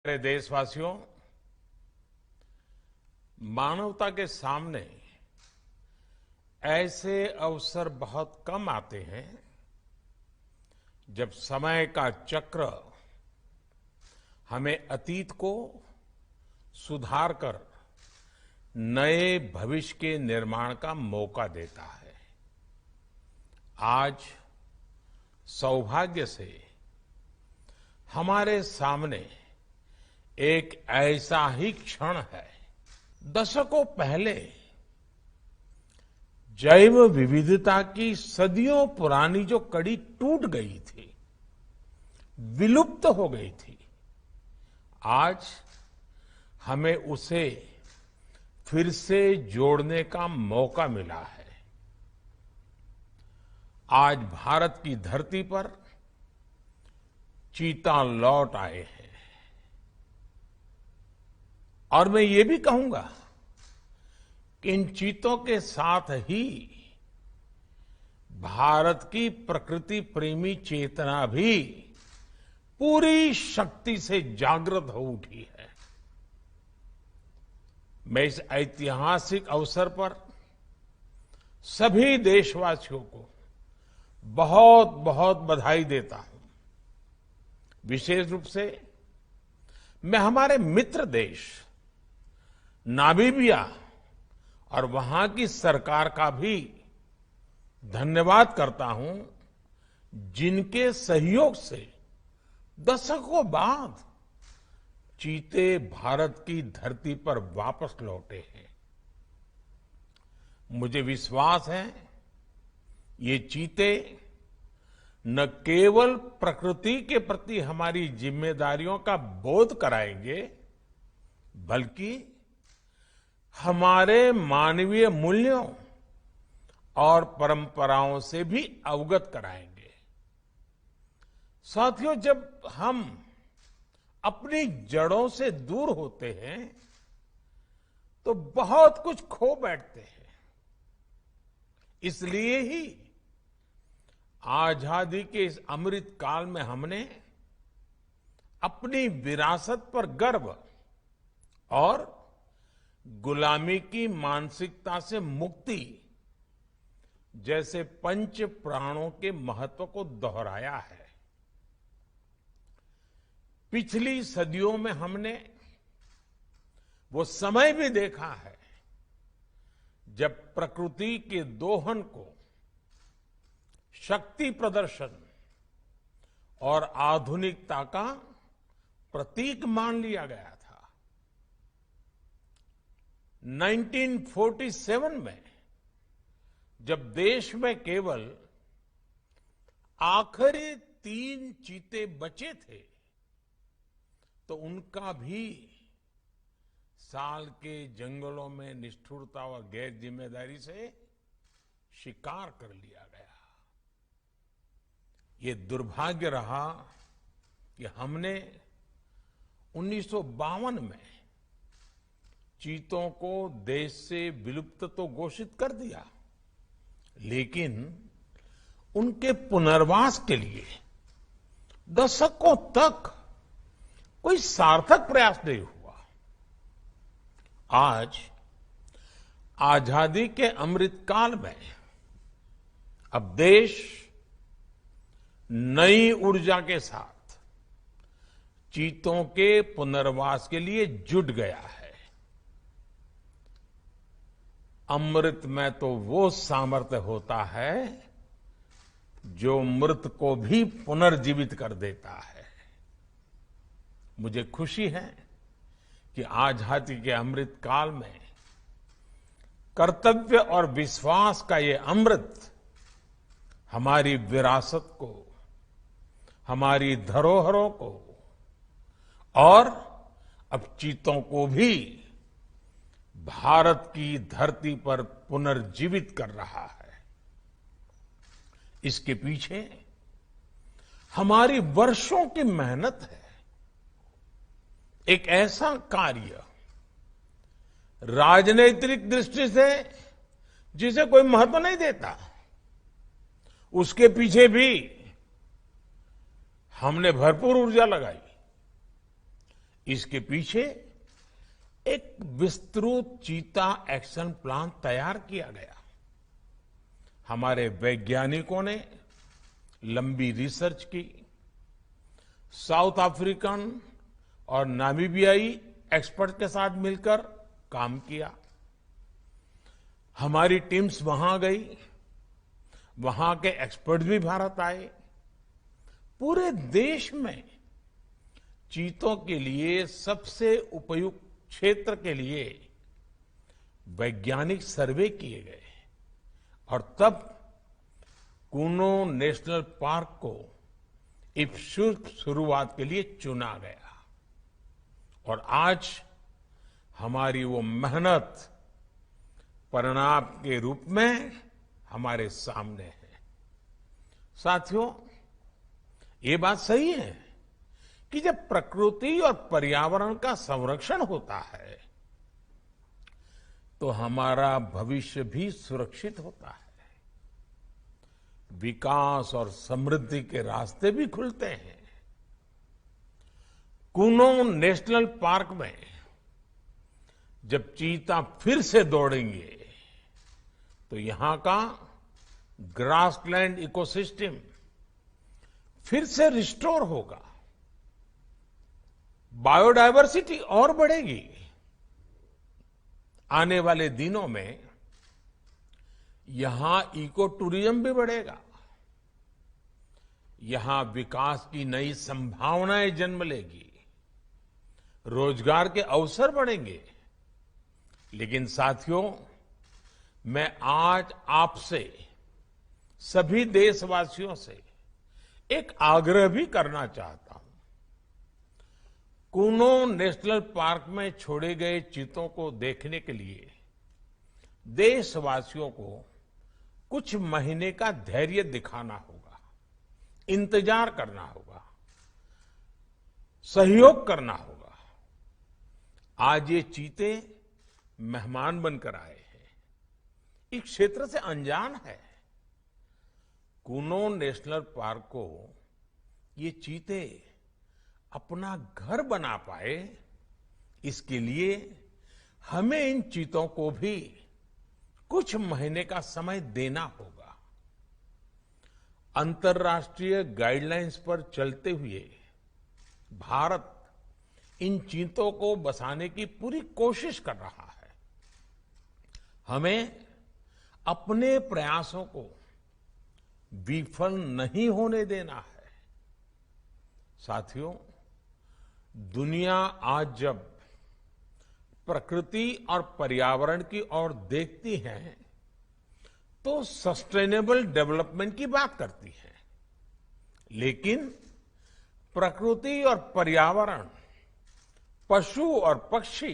मेरे देशवासियों, मानवता के सामने ऐसे अवसर बहुत कम आते हैं जब समय का चक्र हमें अतीत को सुधार कर नए भविष्य के निर्माण का मौका देता है। आज सौभाग्य से हमारे सामने एक ऐसा ही क्षण है। दशकों पहले जैव विविधता की सदियों पुरानी जो कड़ी टूट गई थी, विलुप्त हो गई थी, आज हमें उसे फिर से जोड़ने का मौका मिला है। आज भारत की धरती पर चीता लौट आए हैं और मैं ये भी कहूंगा कि इन चीतों के साथ ही भारत की प्रकृति प्रेमी चेतना भी पूरी शक्ति से जागृत हो उठी है। मैं इस ऐतिहासिक अवसर पर सभी देशवासियों को बहुत बहुत बधाई देता हूं। विशेष रूप से मैं हमारे मित्र देश नामीबिया और वहां की सरकार का भी धन्यवाद करता हूं, जिनके सहयोग से दशकों बाद चीते भारत की धरती पर वापस लौटे हैं। मुझे विश्वास है ये चीते न केवल प्रकृति के प्रति हमारी जिम्मेदारियों का बोध कराएंगे, बल्कि हमारे मानवीय मूल्यों और परंपराओं से भी अवगत कराएंगे। साथियों, जब हम अपनी जड़ों से दूर होते हैं तो बहुत कुछ खो बैठते हैं। इसलिए ही आजादी के इस अमृत काल में हमने अपनी विरासत पर गर्व और गुलामी की मानसिकता से मुक्ति जैसे पंच प्राणों के महत्व को दोहराया है। पिछली सदियों में हमने वो समय भी देखा है जब प्रकृति के दोहन को शक्ति प्रदर्शन और आधुनिकता का प्रतीक मान लिया गया था। 1947 में जब देश में केवल आखिरी 3 चीते बचे थे तो उनका भी साल के जंगलों में निष्ठुरता और गैर जिम्मेदारी से शिकार कर लिया गया। ये दुर्भाग्य रहा कि हमने 1952 में चीतों को देश से विलुप्त तो घोषित कर दिया, लेकिन उनके पुनर्वास के लिए दशकों तक कोई सार्थक प्रयास नहीं हुआ। आज आजादी के अमृत काल में अब देश नई ऊर्जा के साथ चीतों के पुनर्वास के लिए जुट गया है। अमृत में तो वो सामर्थ्य होता है जो मृत को भी पुनर्जीवित कर देता है। मुझे खुशी है कि आजादी के अमृत काल में कर्तव्य और विश्वास का ये अमृत हमारी विरासत को, हमारी धरोहरों को और अब चीतों को भी भारत की धरती पर पुनर्जीवित कर रहा है। इसके पीछे हमारी वर्षों की मेहनत है। एक ऐसा कार्य राजनीतिक दृष्टि से जिसे कोई महत्व नहीं देता, उसके पीछे भी हमने भरपूर ऊर्जा लगाई। इसके पीछे एक विस्तृत चीता एक्शन प्लान तैयार किया गया। हमारे वैज्ञानिकों ने लंबी रिसर्च की, साउथ अफ्रीकन और नामीबियाई एक्सपर्ट के साथ मिलकर काम किया। हमारी टीम्स वहां गई, वहां के एक्सपर्ट भी भारत आए। पूरे देश में चीतों के लिए सबसे उपयुक्त क्षेत्र के लिए वैज्ञानिक सर्वे किए गए और तब कूनो नेशनल पार्क को इस शुरुआत के लिए चुना गया। और आज हमारी वो मेहनत परिणाम के रूप में हमारे सामने है। साथियों, ये बात सही है कि जब प्रकृति और पर्यावरण का संरक्षण होता है तो हमारा भविष्य भी सुरक्षित होता है, विकास और समृद्धि के रास्ते भी खुलते हैं। कूनो नेशनल पार्क में जब चीता फिर से दौड़ेंगे तो यहां का ग्रासलैंड इकोसिस्टम फिर से रिस्टोर होगा, बायोडायवर्सिटी और बढ़ेगी। आने वाले दिनों में यहां इको टूरिज्म भी बढ़ेगा, यहां विकास की नई संभावनाएं जन्म लेगी, रोजगार के अवसर बढ़ेंगे। लेकिन साथियों, मैं आज आपसे सभी देशवासियों से एक आग्रह भी करना चाहता हूं। कूनो नेशनल पार्क में छोड़े गए चीतों को देखने के लिए देशवासियों को कुछ महीने का धैर्य दिखाना होगा, इंतजार करना होगा, सहयोग करना होगा। आज ये चीते मेहमान बनकर आए हैं, इस क्षेत्र से अनजान है। कूनो नेशनल पार्क को ये चीते अपना घर बना पाए, इसके लिए हमें इन चीतों को भी कुछ महीने का समय देना होगा। अंतर्राष्ट्रीय गाइडलाइंस पर चलते हुए भारत इन चीतों को बसाने की पूरी कोशिश कर रहा है। हमें अपने प्रयासों को विफल नहीं होने देना है। साथियों, दुनिया आज जब प्रकृति और पर्यावरण की ओर देखती है तो सस्टेनेबल डेवलपमेंट की बात करती है, लेकिन प्रकृति और पर्यावरण, पशु और पक्षी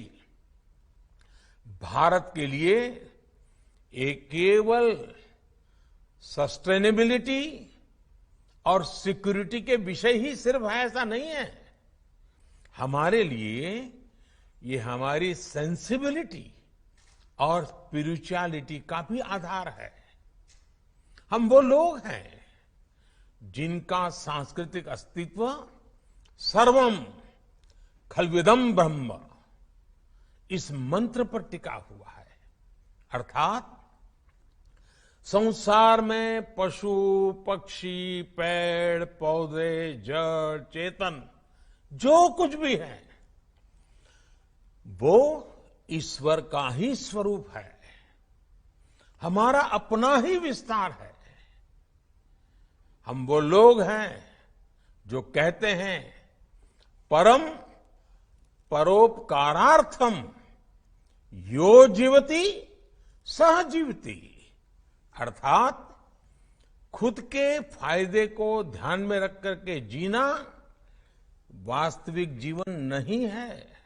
भारत के लिए एक केवल सस्टेनेबिलिटी और सिक्योरिटी के विषय ही सिर्फ है ऐसा नहीं है। हमारे लिए ये हमारी सेंसिबिलिटी और स्पिरिचुअलिटी का भी आधार है। हम वो लोग हैं जिनका सांस्कृतिक अस्तित्व सर्वम खलविदम ब्रह्म इस मंत्र पर टिका हुआ है। अर्थात संसार में पशु, पक्षी, पेड़, पौधे, जड़, चेतन जो कुछ भी है वो ईश्वर का ही स्वरूप है, हमारा अपना ही विस्तार है। हम वो लोग हैं जो कहते हैं परम परोपकारार्थम यो जीवति सह जीवति, अर्थात खुद के फायदे को ध्यान में रख करके जीना वास्तविक जीवन नहीं है।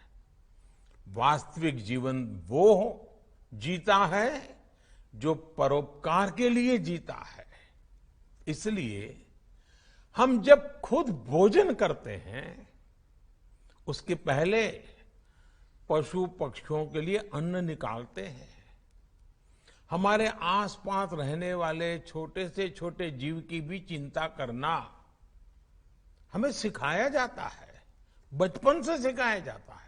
वास्तविक जीवन वो जीता है जो परोपकार के लिए जीता है। इसलिए हम जब खुद भोजन करते हैं उसके पहले पशु पक्षियों के लिए अन्न निकालते हैं। हमारे आसपास रहने वाले छोटे से छोटे जीव की भी चिंता करना हमें सिखाया जाता है, बचपन से सिखाया जाता है।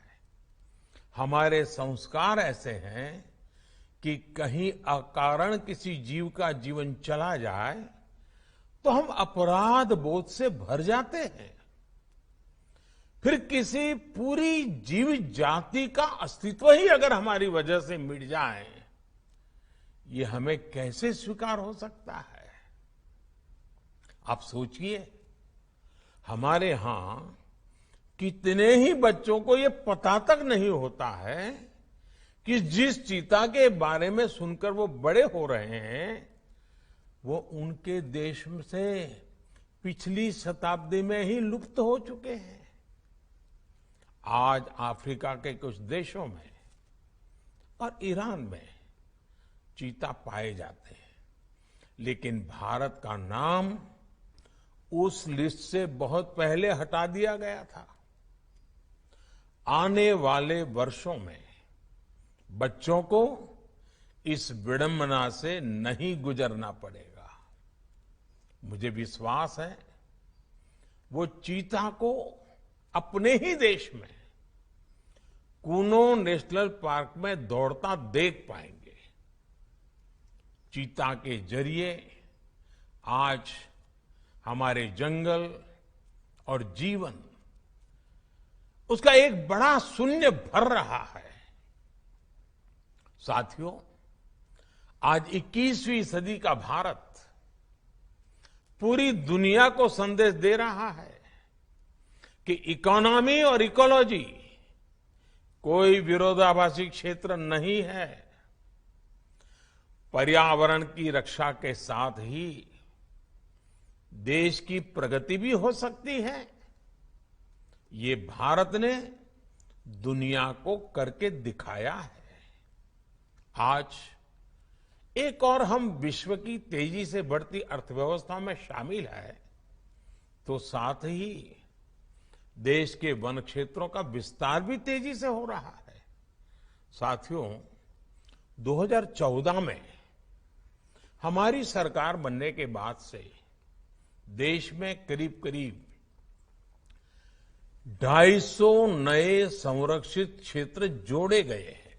हमारे संस्कार ऐसे हैं कि कहीं अकारण किसी जीव का जीवन चला जाए तो हम अपराध बोध से भर जाते हैं। फिर किसी पूरी जीव जाति का अस्तित्व ही अगर हमारी वजह से मिट जाए, ये हमें कैसे स्वीकार हो सकता है? आप सोचिए, हमारे यहां कितने ही बच्चों को ये पता तक नहीं होता है कि जिस चीता के बारे में सुनकर वो बड़े हो रहे हैं, वो उनके देश से पिछली शताब्दी में ही लुप्त हो चुके हैं। आज अफ्रीका के कुछ देशों में और ईरान में चीता पाए जाते हैं, लेकिन भारत का नाम उस लिस्ट से बहुत पहले हटा दिया गया था। आने वाले वर्षों में बच्चों को इस विडंबना से नहीं गुजरना पड़ेगा। मुझे विश्वास है वो चीता को अपने ही देश में कूनो नेशनल पार्क में दौड़ता देख पाएंगे। चीता के जरिए आज हमारे जंगल और जीवन, उसका एक बड़ा शून्य भर रहा है। साथियों, आज 21वीं सदी का भारत पूरी दुनिया को संदेश दे रहा है कि इकोनॉमी और इकोलॉजी कोई विरोधाभासी क्षेत्र नहीं है। पर्यावरण की रक्षा के साथ ही देश की प्रगति भी हो सकती है। ये भारत ने दुनिया को करके दिखाया है। आज एक और हम विश्व की तेजी से बढ़ती अर्थव्यवस्था में शामिल है, तो साथ ही देश के वन क्षेत्रों का विस्तार भी तेजी से हो रहा है। साथियों, 2014 में हमारी सरकार बनने के बाद से देश में करीब करीब 250 नए संरक्षित क्षेत्र जोड़े गए हैं।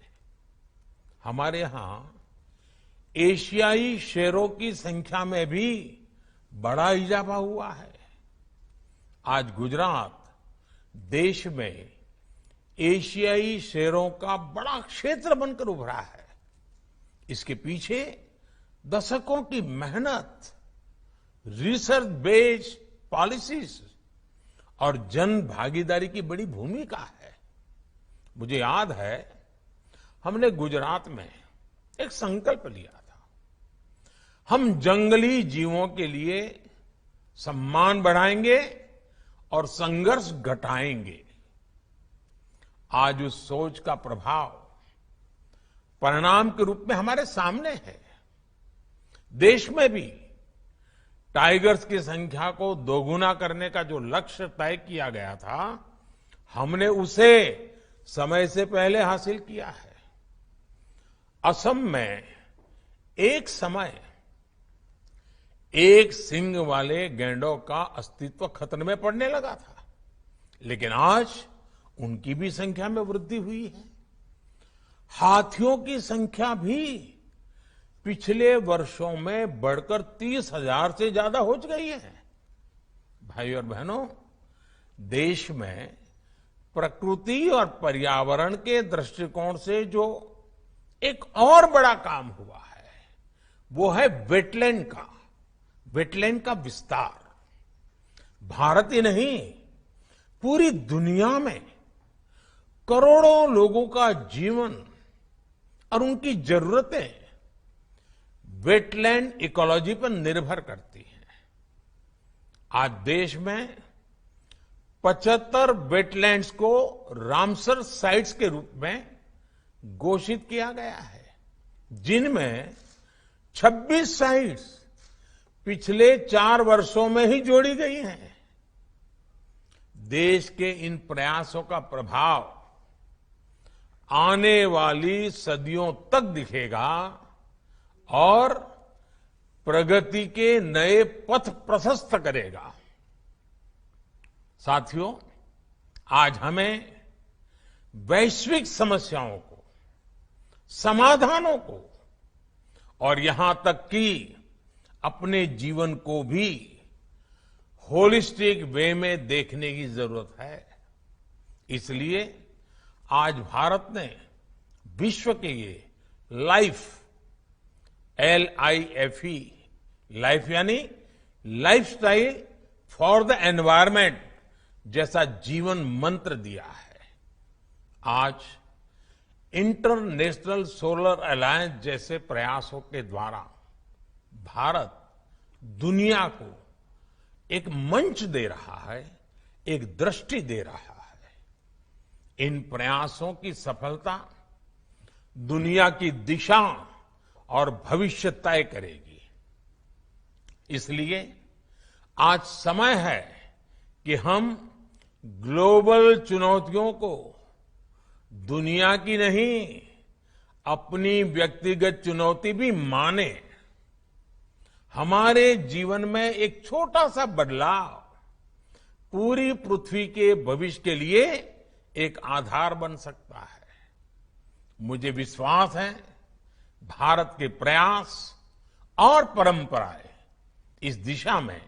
हमारे यहां एशियाई शेरों की संख्या में भी बड़ा इजाफा हुआ है। आज गुजरात देश में एशियाई शेरों का बड़ा क्षेत्र बनकर उभरा है। इसके पीछे दशकों की मेहनत, रिसर्च बेस्ड पॉलिसीज और जन भागीदारी की बड़ी भूमिका है। मुझे याद है, हमने गुजरात में एक संकल्प लिया था, हम जंगली जीवों के लिए सम्मान बढ़ाएंगे और संघर्ष घटाएंगे। आज उस सोच का प्रभाव परिणाम के रूप में हमारे सामने है। देश में भी टाइगर्स की संख्या को दोगुना करने का जो लक्ष्य तय किया गया था, हमने उसे समय से पहले हासिल किया है। असम में एक समय एक सींग वाले गैंडों का अस्तित्व खतरे में पड़ने लगा था, लेकिन आज उनकी भी संख्या में वृद्धि हुई है। हाथियों की संख्या भी पिछले वर्षों में बढ़कर 30,000 से ज्यादा हो गई है। भाई और बहनों, देश में प्रकृति और पर्यावरण के दृष्टिकोण से जो एक और बड़ा काम हुआ है, वो है वेटलैंड का विस्तार। भारत ही नहीं, पूरी दुनिया में करोड़ों लोगों का जीवन और उनकी जरूरतें वेटलैंड इकोलॉजी पर निर्भर करती हैं। आज देश में 75 वेटलैंड्स को रामसर साइट्स के रूप में घोषित किया गया है, जिनमें 26 साइट्स पिछले 4 वर्षों में ही जोड़ी गई हैं। देश के इन प्रयासों का प्रभाव आने वाली सदियों तक दिखेगा और प्रगति के नए पथ प्रशस्त करेगा। साथियों, आज हमें वैश्विक समस्याओं को, समाधानों को और यहां तक कि अपने जीवन को भी होलिस्टिक वे में देखने की जरूरत है। इसलिए आज भारत ने विश्व के लिए लाइफ, LIFE, लाइफ यानी लाइफस्टाइल फॉर द एनवायरमेंट जैसा जीवन मंत्र दिया है। आज इंटरनेशनल सोलर अलायंस जैसे प्रयासों के द्वारा भारत दुनिया को एक मंच दे रहा है, एक दृष्टि दे रहा है। इन प्रयासों की सफलता दुनिया की दिशा और भविष्य तय करेगी। इसलिए आज समय है कि हम ग्लोबल चुनौतियों को दुनिया की नहीं, अपनी व्यक्तिगत चुनौती भी माने। हमारे जीवन में एक छोटा सा बदलाव पूरी पृथ्वी के भविष्य के लिए एक आधार बन सकता है। मुझे विश्वास है भारत के प्रयास और परंपराएं इस दिशा में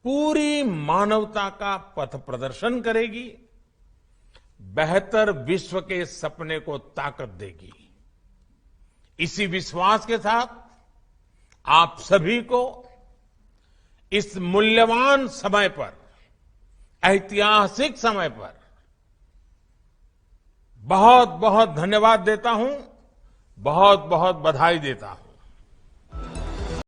पूरी मानवता का पथ प्रदर्शन करेगी, बेहतर विश्व के सपने को ताकत देगी। इसी विश्वास के साथ आप सभी को इस मूल्यवान समय पर, ऐतिहासिक समय पर बहुत बहुत धन्यवाद देता हूं, बहुत बहुत बधाई देता हूं।